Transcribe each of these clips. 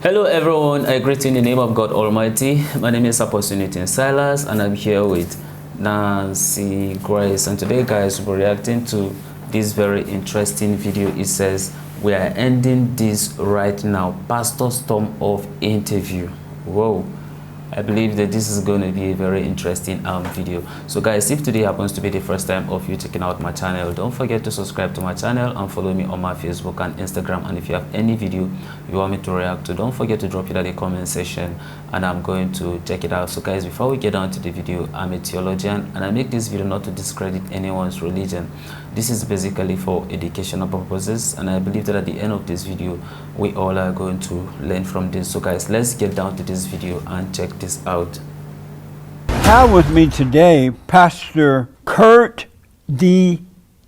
Hello everyone, I greet you in the name of God Almighty. My name is Apostle Nathan Silas and I'm here with Nancy Grace, and today guys we'll be reacting to this very interesting video. It says we are ending this right now, Pastor Storm of interview. Whoa, I believe that this is going to be a very interesting video. So guys, if today happens to be the first time of you checking out my channel, don't forget to subscribe to my channel and follow me on my Facebook and Instagram. And if you have any video you want me to react to, don't forget to drop it at the comment section and I'm going to check it out. So guys, before we get on to the video, I'm a theologian and I make this video not to discredit anyone's religion. This is basically for educational purposes, and I believe that at the end of this video we all are going to learn from this. So guys, let's get down to this video and check this out. Have with me today Pastor Kurt D.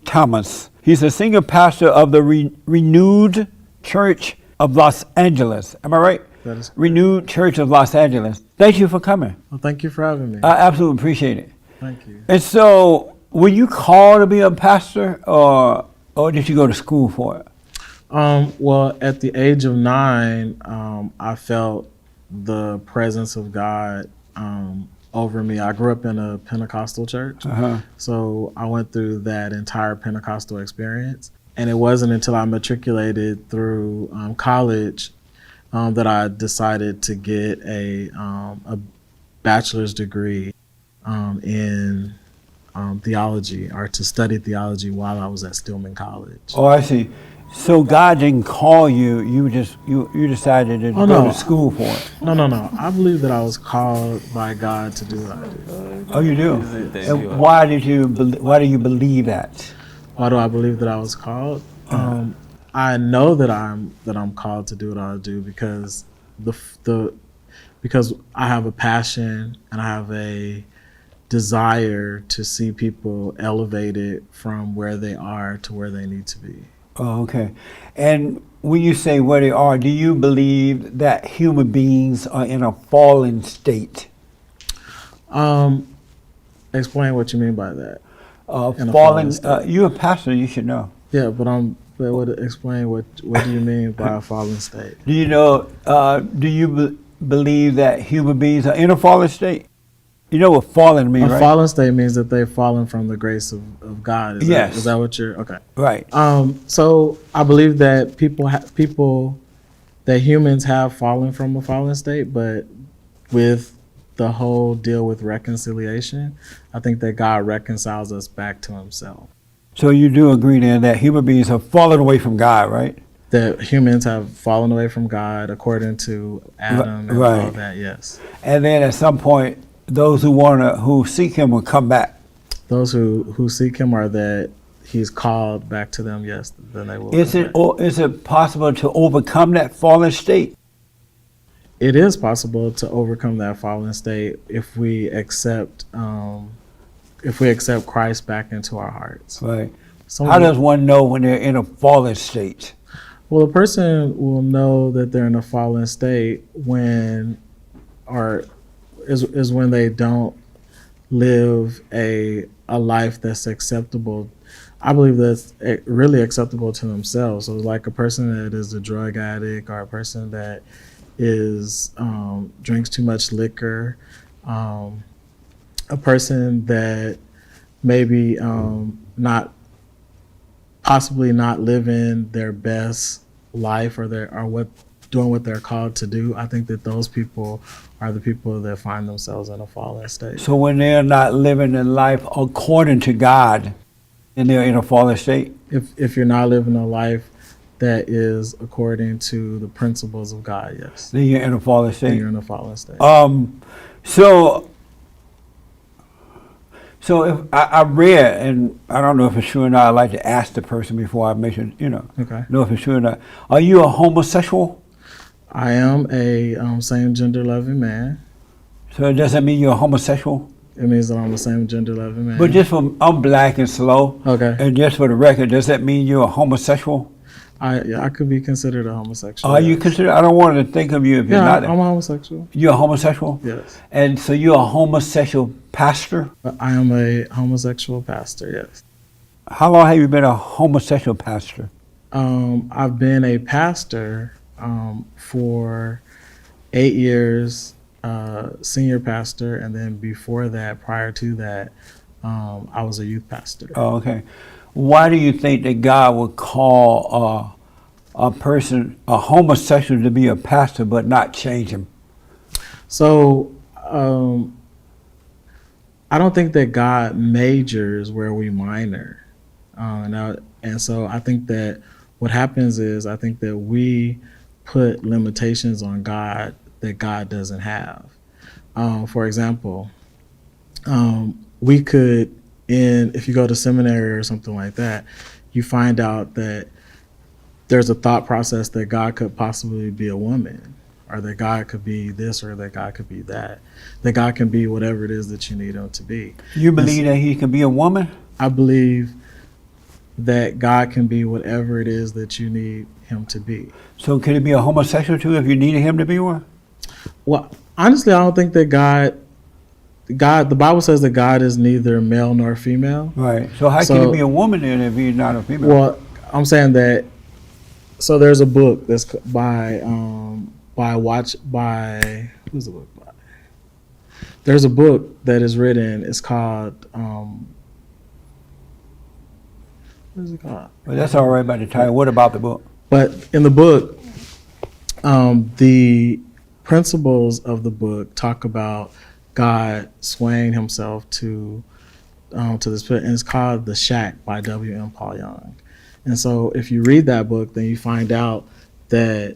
Thomas. He's a senior pastor of the Renewed Church of Los Angeles. Am I right? That is correct. Renewed Church of Los Angeles. Thank you for coming. Well, thank you for having me. I absolutely appreciate it. Thank you. And so, were you called to be a pastor, or did you go to school for it? Well, at the age of 9, I felt the presence of God over me. I grew up in a Pentecostal church, so I went through that entire Pentecostal experience. And it wasn't until I matriculated through college that I decided to get a bachelor's degree in theology, or to study theology while I was at Stillman College. Oh, I see. So God didn't call you. You decided to go to school for it. No. I believe that I was called by God to do what I do. Oh, you do. And why do you believe that? Why do I believe that I was called? I know that I'm called to do what I do because because I have a passion and I have a desire to see people elevated from where they are to where they need to be. Oh, okay. And when you say where they are, do you believe that human beings are in a fallen state? Explain what you mean by that. Fallen. You're a pastor. You should know. Yeah, but explain what do you mean by a fallen state? Do you know? Do you believe that human beings are in a fallen state? You know what fallen means, right? A fallen state means that they've fallen from the grace of God. Is that what you're, okay. Right. So I believe that that humans have fallen from a fallen state, but with the whole deal with reconciliation, I think that God reconciles us back to himself. So you do agree then that human beings have fallen away from God, right? That humans have fallen away from God according to Adam and all that, yes. And then at some point, those who seek him will come back. Those who seek him, are that he's called back to them, yes, then they will. Is it possible to overcome that fallen state? It is possible to overcome that fallen state if we accept Christ back into our hearts. Right. How does one know when they're in a fallen state? Well, a person will know that they're in a fallen state when they don't live a life that's acceptable. I believe that's really acceptable to themselves. So like a person that is a drug addict, or a person that is drinks too much liquor, a person that maybe possibly not living their best life, or doing what they're called to do. I think that those people are the people that find themselves in a fallen state. So when they're not living their life according to God, then they're in a fallen state? If you're not living a life that is according to the principles of God, yes. Then you're in a fallen state? Then you're in a fallen state. So if I read, and I don't know if it's true or not, I like to ask the person before I mention, Okay. know if it's true or not. Are you a homosexual? I am a same gender loving man. So does that mean you're a homosexual? It means that I'm the same gender loving man. But I'm black and slow. Okay. And just for the record, does that mean you're a homosexual? I could be considered a homosexual. Are you considered? I don't want to think of you if you're not. I'm a homosexual. You're a homosexual? Yes. And so you're a homosexual pastor? I am a homosexual pastor, yes. How long have you been a homosexual pastor? I've been a pastor for 8 years, senior pastor, and then before that, prior to that, I was a youth pastor. Oh, okay. Why do you think that God would call a person, a homosexual, to be a pastor but not change him? So I don't think that God majors where we minor. And so I think that what happens is I think that we put limitations on God that God doesn't have. For example, we could, if you go to seminary or something like that, you find out that there's a thought process that God could possibly be a woman, or that God could be this, or that God could be that God can be whatever it is that you need him to be. You believe that he can be a woman? I believe that God can be whatever it is that you need him to be. So can he be a homosexual too if you needed him to be one? Well, honestly, I don't think that God, the Bible says that God is neither male nor female. Right. So how can he be a woman then if he's not a female? Well, I'm saying that, so there's a book that's by who's the book by? There's a book that is written, it's called, what is it called? Well, that's all right about the title. What about the book? But in the book, the principles of the book talk about God swaying himself to this, and it's called The Shack by W.M. Paul Young. And so if you read that book, then you find out that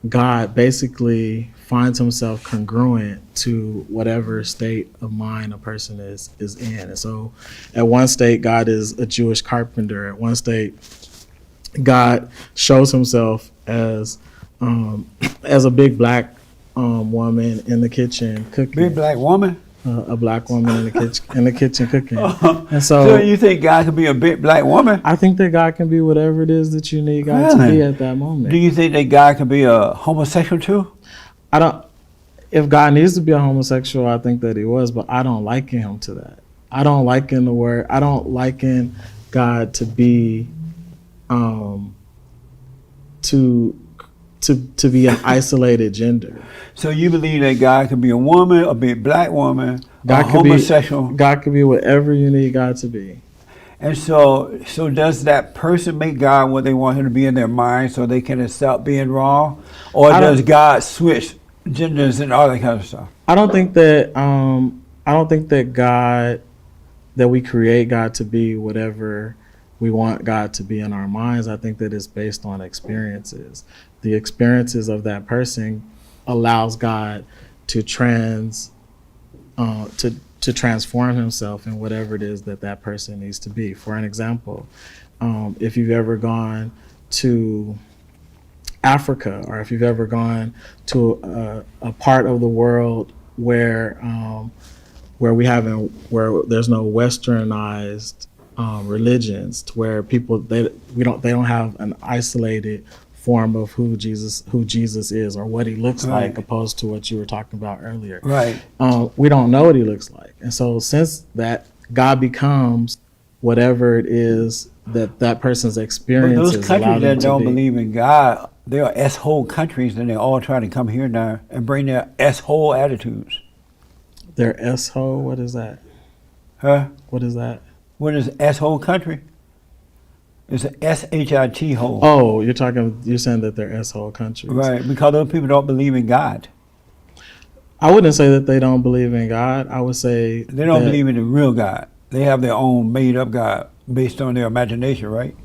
God basically finds himself congruent to whatever state of mind a person is in. And so at one state, God is a Jewish carpenter. At one state, God shows himself as a big black woman in the kitchen cooking. Big black woman? A black woman in the kitchen cooking. And So you think God could be a big black woman? I think that God can be whatever it is that you need God to be at that moment. Do you think that God can be a homosexual too? If God needs to be a homosexual, I think that he was, but I don't liken him to that. I don't liken God to be to be an isolated gender. So you believe that God could be a woman, a big black woman, a homosexual? God could be whatever you need God to be. And so does that person make God what they want him to be in their mind so they can accept being wrong? Or does God switch genders and all that kind of stuff? I don't think that that we create God to be whatever we want God to be in our minds. I think that it's based on experiences. The experiences of that person allows God to transform himself in whatever it is that person needs to be. For an example, if you've ever gone to Africa, or if you've ever gone to a part of the world where there's no westernized religions, to where people they don't have an isolated form of who Jesus is or what he looks like, opposed to what you were talking about earlier. Right. We don't know what he looks like, and so since that, God becomes whatever it is that person's experiences. Those countries that don't believe in God, they are S-hole countries, and they're all trying to come here now and bring their S-hole attitudes. Their S-hole? What is that? Huh? What is that? What is S-hole country? It's an S-H-I-T hole. Oh, you're saying that they're S-hole countries. Right, because those people don't believe in God. I wouldn't say that they don't believe in God. I would say they don't believe in the real God. They have their own made-up God based on their imagination, right?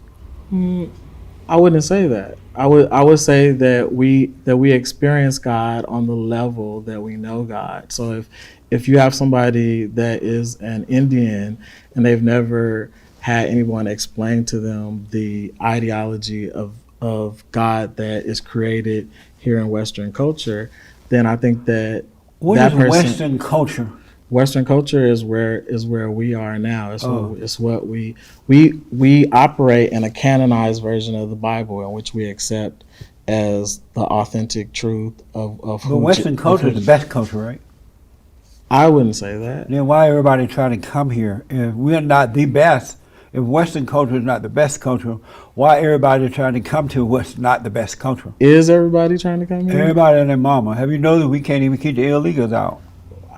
I wouldn't say that. I would say that we experience God on the level that we know God. So if you have somebody that is an Indian and they've never had anyone explain to them the ideology of God that is created here in Western culture, then I think that what that is person, Western culture? Western culture is where we are now. It's what we operate in a canonized version of the Bible, in which we accept as the authentic truth of who. But Western culture is the best culture, right? I wouldn't say that. Then why everybody trying to come here? If we're not the best, If Western culture is not the best culture, why everybody trying to come to what's not the best culture? Is everybody trying to come here? Everybody and their mama. Have you noticed we can't even keep the illegals out?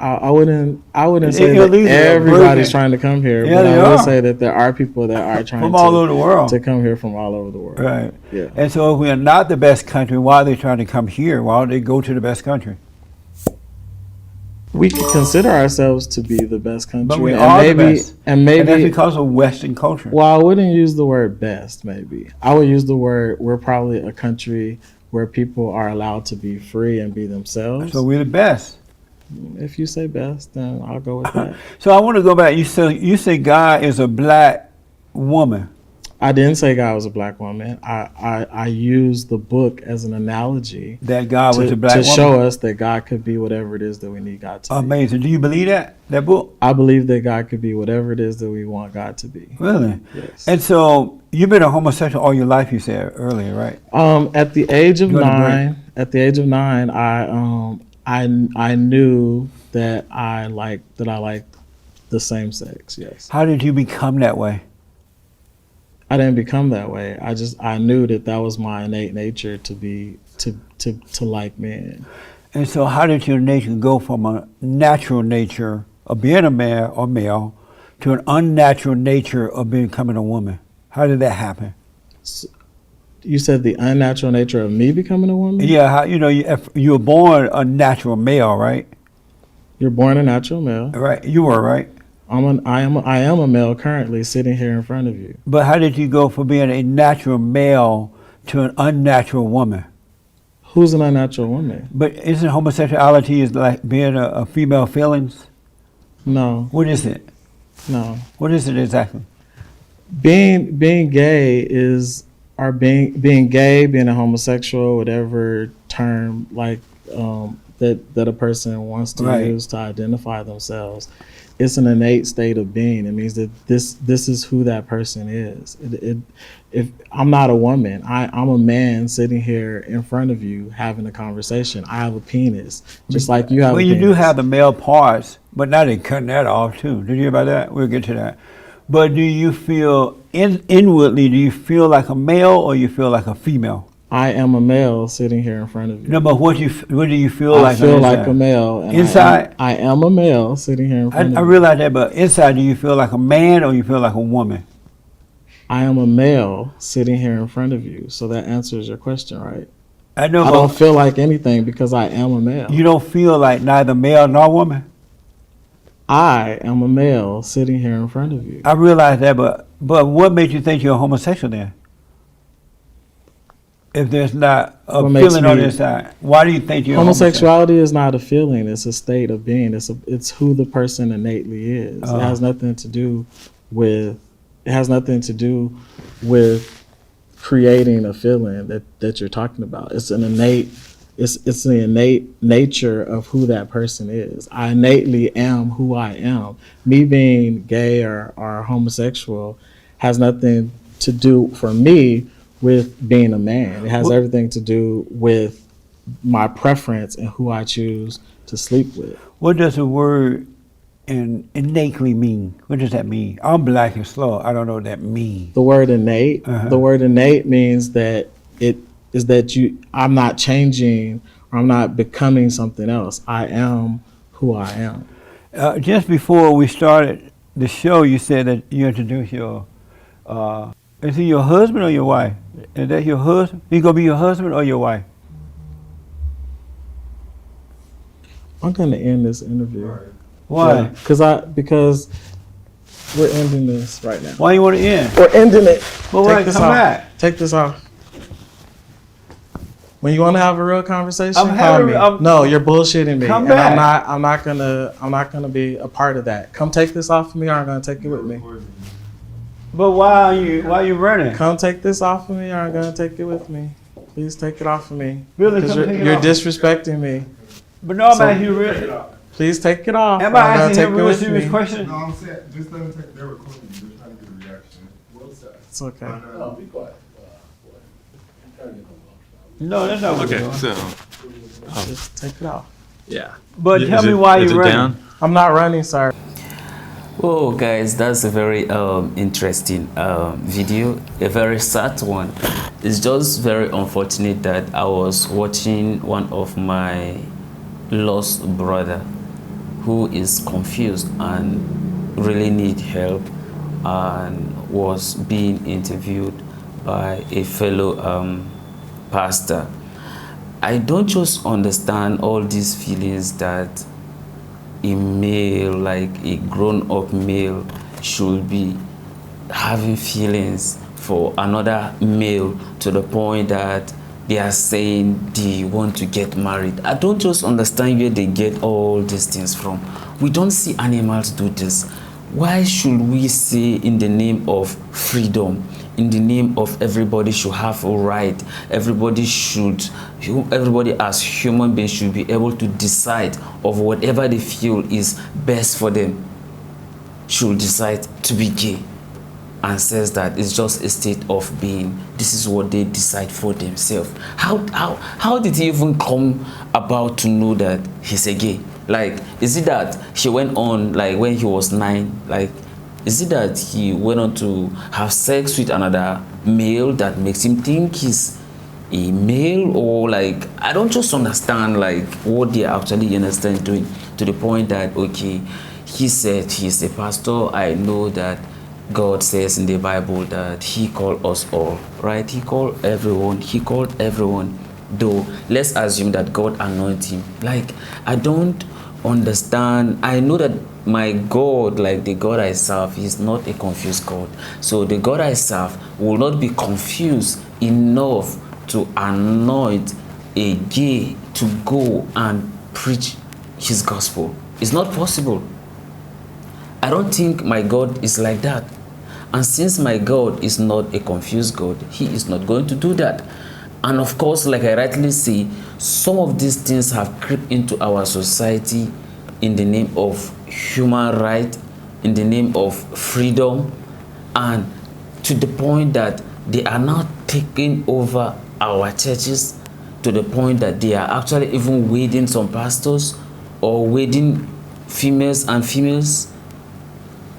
I wouldn't The say that illegals are everybody's breaking. trying to come here, Yeah, but they I will are. say that there are people that are trying From all over the world. to come here from all over the world. Right. Yeah. And so if we are not the best country, why are they trying to come here? Why don't they go to the best country? We can consider ourselves to be the best country, But we and are the maybe, best. and And that's maybe. because of Western culture. Well, I wouldn't use the word best. Maybe I would use the word. We're probably a country where people are allowed to be free and be themselves. So we're the best. If you say best, then I'll go with that. So I want to go back. You say God is a black woman. I didn't say God was a black woman. I used the book as an analogy That God was to, a black to woman. show us that God could be whatever it is that we need God to be. Amazing. Do you believe that book? I believe that God could be whatever it is that we want God to be. Really? Yes. And so you've been a homosexual all your life, you said earlier, right? At the age of Go to break. 9, I knew that I liked the same sex. Yes. How did you become that way? I didn't become that way. I knew that was my innate nature to be to like men. And so how did your nature go from a natural nature of being a man or male to an unnatural nature of becoming a woman? How did that happen? You said the unnatural nature of me becoming a woman? Yeah, how, you were born a natural male, right? You're born a natural male. Right, you were, right? I am a male currently sitting here in front of you. But how did you go from being a natural male to an unnatural woman? Who's an unnatural woman? But isn't homosexuality is like being a female feelings? No, What is it? no. What is it exactly? Being gay is being gay, being a homosexual, whatever term that a person wants to Right. use to identify themselves. It's an innate state of being. It means that this is who that person is. If I'm not a woman, I'm a man sitting here in front of you having a conversation. I have a penis, just like you have. Well, a you penis. do have the male parts, but now they're cutting that off too. Did you hear about that? We'll get to that. But do you feel inwardly? Do you feel like a male or you feel like a female? I am a male sitting here in front of you. No, but what do you feel I like? feel on like inside? a male. And Inside? I am a male sitting here in front I of you. realize that, but inside, do you feel like a man or you feel like a woman? I am a male sitting here in front of you. So that answers your question, right? I know, I don't but feel like anything because I am a male. you don't feel like neither male nor woman. I am a male sitting here in front of you. I realize that, but what made you think you're a homosexual then? If there's not a What makes feeling on me- the inside, why do you think you're Homosexuality is not a feeling; it's a state of being. It's who the person innately is. Uh-huh. It has nothing to do with. It has nothing to do with creating a feeling that you're talking about. It's an innate. It's the innate nature of who that person is. I innately am who I am. Me being gay or homosexual has nothing to do for me with being a man. It has Well- everything to do with my preference and who I choose to sleep with. What does the word innately mean? What does that mean? I'm black and slow. I don't know what that means. The word innate, Uh-huh. the word innate means that I'm not changing or I'm not becoming something else. I am who I am. Just before we started the show, you said that you introduced your. Is he your husband or your wife? Is that your husband? He gonna be your husband or your wife? I'm gonna end this interview. Why? Yeah, because we're ending this right now. Why you want to end? We're ending it. Well, Take wait, this come off. back. Take this off. When you want to have a real conversation, I'm call having- me. I'm- No, you're bullshitting me, Come and back. I'm not gonna be a part of that. Come take this off of me, or I'm gonna take it with me. But why are you running? Come take this off of me, or I'm gonna take it with me. Please take it off of me. Really, Because come take it you're off. disrespecting me. But no, I'm So- asking you really. Please take it off. Am or I I'm gonna asking take him it real with serious me. question? No, I'm saying, just let them take their recording. They're trying to get a reaction. What's that? It's okay. Be quiet. No, that's not what Okay, we're doing. so Just take it off. yeah. But Is tell me it- why is you're it running. down? I'm not running, sir. Oh, guys, that's a very interesting video, a very sad one. It's just very unfortunate that I was watching one of my lost brother who is confused and really need help, and was being interviewed by a fellow pastor. I don't just understand all these feelings that a male, like a grown-up male, should be having feelings for another male to the point that they are saying they want to get married. I don't just understand where they get all these things from. We don't see animals do this. Why should we say in the name of freedom, in the name of everybody should have a right, everybody as human beings should be able to decide of whatever they feel is best for them, should decide to be gay, and says that it's just a state of being. This is what they decide for themselves. How did he even come about to know that he's a gay? Like, is it that he went on, like when he was 9, like, is it that he went on to have sex with another male that makes him think he's a male? Or like, I don't just understand like what they are actually understand doing, to the point that, okay, he said he's a pastor. I know that God says in the Bible that he called us all, right? He called everyone. He called everyone. Though, let's assume that God anointed him. Like, I don't understand. I know that my God, like the God I serve, is not a confused God. So the God I serve will not be confused enough to anoint a gay to go and preach his gospel. It's not possible. I don't think my God is like that. And since my God is not a confused God, he is not going to do that. And of course, like I rightly say, some of these things have crept into our society in the name of human right, in the name of freedom, and to the point that they are now taking over our churches, to the point that they are actually even wedding some pastors, or wedding females and females,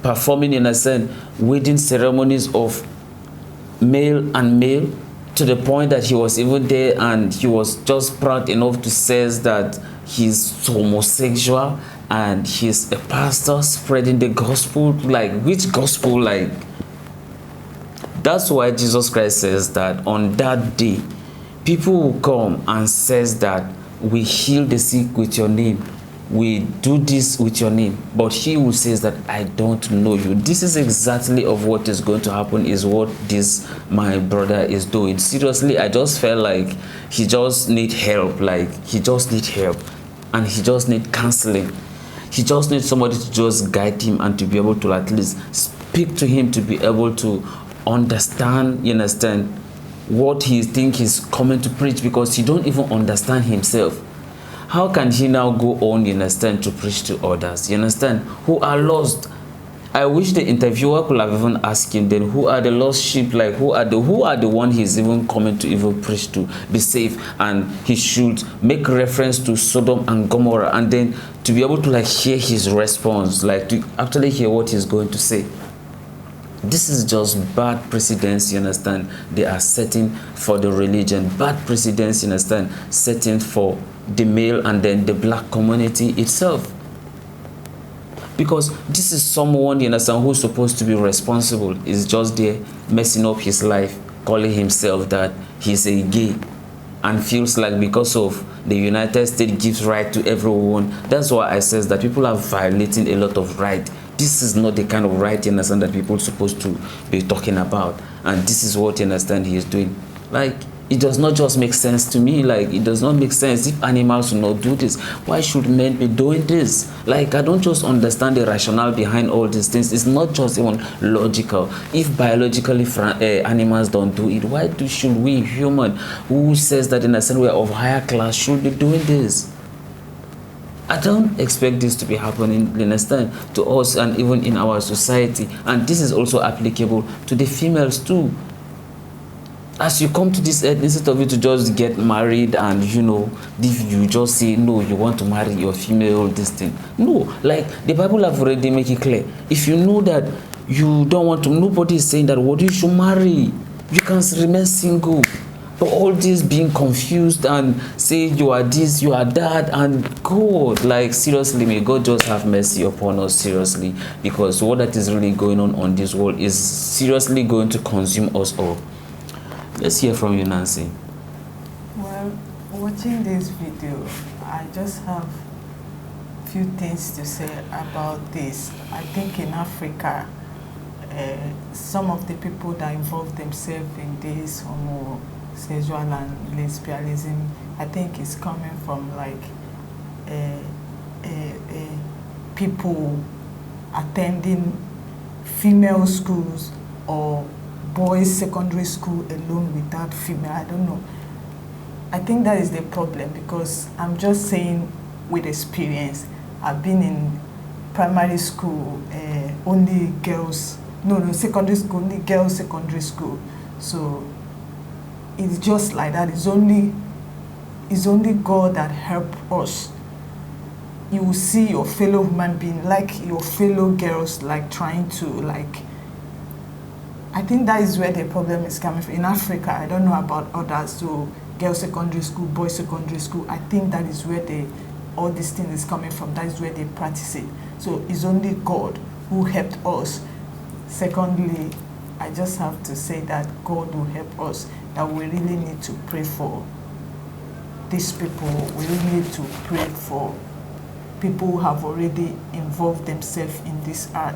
performing in a sense wedding ceremonies of male and male, to the point that he was even there and he was just proud enough to say that he's homosexual and he's a pastor spreading the gospel. Like, which gospel? Like, that's why Jesus Christ says that on that day people will come and says that we heal the sick with your name, we do this with your name, but he who says that I don't know you. This is exactly of what is going to happen, is what this my brother is doing. Seriously, I just felt like he just need help. Like, he just need help, and he just need counseling. He just needs somebody to just guide him and to be able to at least speak to him, to be able to understand, you understand, what he think he's coming to preach, because he don't even understand himself. How can he now go on, you understand, to preach to others, you understand, who are lost? I wish the interviewer could have even asked him then, who are the lost sheep? Like, who are the one he's even coming to even preach to, be safe? And he should make reference to Sodom and Gomorrah, and then to be able to like hear his response, like to actually hear what he's going to say. This is just bad precedents, you understand, they are setting for the religion. Bad precedents, you understand, setting for the male and then the black community itself. Because this is someone, you understand, who's supposed to be responsible, is just there messing up his life, calling himself that he's a gay, and feels like because of the United States gives right to everyone. That's why I says that people are violating a lot of right. This is not the kind of right, you understand, that people are supposed to be talking about. And this is what, you understand, he is doing. Like, it does not just make sense to me. Like, it does not make sense. If animals will not do this, why should men be doing this? Like, I don't just understand the rationale behind all these things. It's not just even logical. If biologically animals don't do it, why should we human, who says that in a sense we are of higher class, should be doing this? I don't expect this to be happening, you understand, to us and even in our society. And this is also applicable to the females too. as you come to this earth, instead of you to just get married and if you just say no, you want to marry your female, this thing. No, like the Bible have already make it clear. If you know that you don't want to, nobody is saying that what you should marry. You can remain single. But all this being confused and say you are this, you are that, and God, like seriously, may God just have mercy upon us, seriously, because what that is really going on this world is seriously going to consume us all. Let's hear from you, Nancy. Well, watching this video, I just have few things to say about this. I think in Africa, some of the people that involve themselves in this homosexual and lesbianism, I think it's coming from like people attending female schools or boys secondary school alone without female. I don't know. I think that is the problem, because I'm just saying with experience. I've been in primary school, only girls, no, secondary school, only girls secondary school. So it's just like that. It's only God that help us. You will see your fellow human being, like your fellow girls, like trying to I think that is where the problem is coming from. In Africa, I don't know about others, so girls secondary school, boys secondary school, I think that is where all this thing is coming from. That is where they practice it. So it's only God who helped us. Secondly, I just have to say that God will help us, that we really need to pray for these people. We really need to pray for people who have already involved themselves in this art.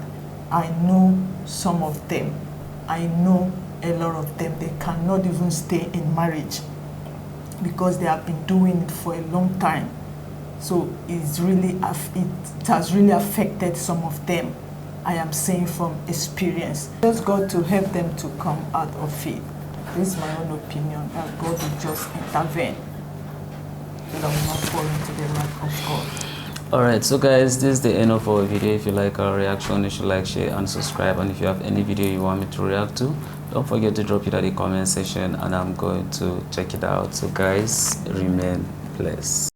I know some of them. I know a lot of them. They cannot even stay in marriage because they have been doing it for a long time. So it has really affected some of them. I am saying from experience. Just God to help them to come out of it. This is my own opinion, that God will just intervene so that we will not fall into the wrath of God. Alright, so guys, this is the end of our video. If you like our reaction, you should like, share and subscribe. And if you have any video you want me to react to, don't forget to drop it at the comment section and I'm going to check it out. So guys, remain blessed.